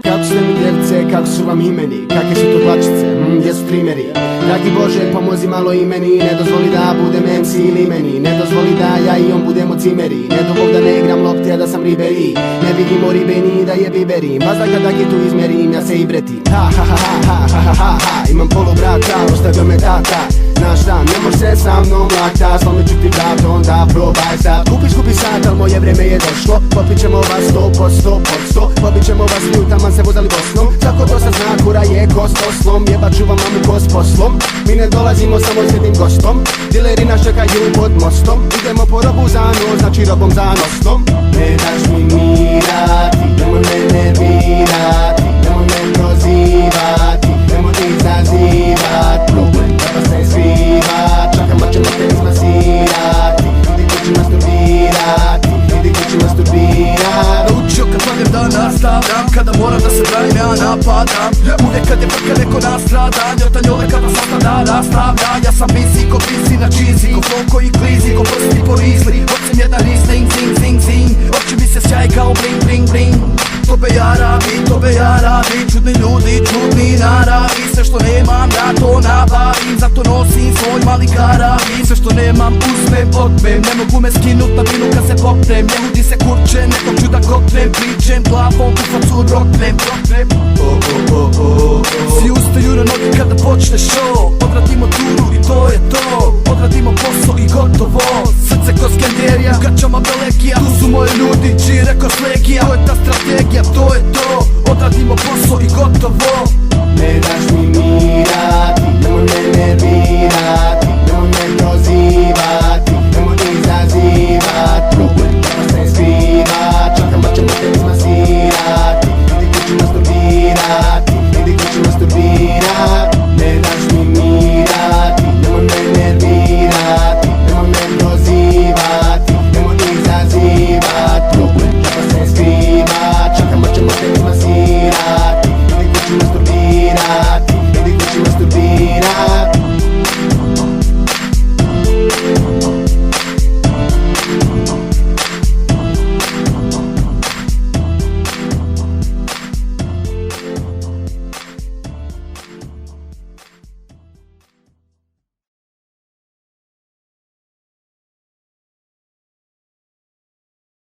Kako ste mi djevce, kako su vam imeni, kakve su to plačice, gdje su trimeri? Dragi Bože, pomozi malo i meni, ne dozvoli da budem MC ili meni, ne dozvoli da ja i on budemo cimeri, ne dovol da ne igram lopte, a da sam riberi, ne vidimo ribe ni da je biberim, baš da kada tu izmjerim, ja se i bretim. Ha ha ha ha ha ha ha ha, imam polu brata, ostavio me tata. Znaš šta, ne može se sa mnom lakta, slomit ću ti vrat, onda probaj sad. Kupi sad, al moje vreme je došlo, popit ćemo vas 100%, popit ćemo vas ljutama se vozali Bosnom. Svako to sad zna, kura je kost oslom, jebat ću vam mamu ko s poslom. Mi ne dolazimo samo s jednim gostom, dileri nas čekaju pod mostom. Idemo po robu za nos, znači robom za nosnom. Ne daš mi mirati, nemoj me nervirati, nemoj me prozivati, nemoj ti zazivat. Problem treba se skrivat, čakama ćemo te izmasirati. Vidi ko će masturbirati, vidi ko će masturbirati. Naučio kad vadim da nastavljam, kada moram da se branim ja napadam. Uvijek kad je vrka neko nastrada, njota njole kada sastav da nastavlja. Ja sam busy ko busy na cheesy, ko flow koji klizi, ko prsti po rizli. Ocim jedan risling, zing zing zing, oči mi se sjaj kao bling bling bling. To be jaravi, čudni ljudi, čudni naravi. Sve što nemam ja to nabavim, zato nosim svoj mali karavi. Sve što nemam uzmem, otmem, ne mogu me skinut na binu kad se popnem. Ne ludi se kurče, nekog ću da kopnem, pričem glavom u facu roknem. Svi ustaju na noge kada počne show, odradimo turu i to je to. Odradimo posao i gotovo, srce ko Skenderija, u gaćama Belegija. Tu su moji ljudi, čiji rekord legija, to je ta strategija, to je to. Odradimo posao i gotovo. Ne daš mi mira.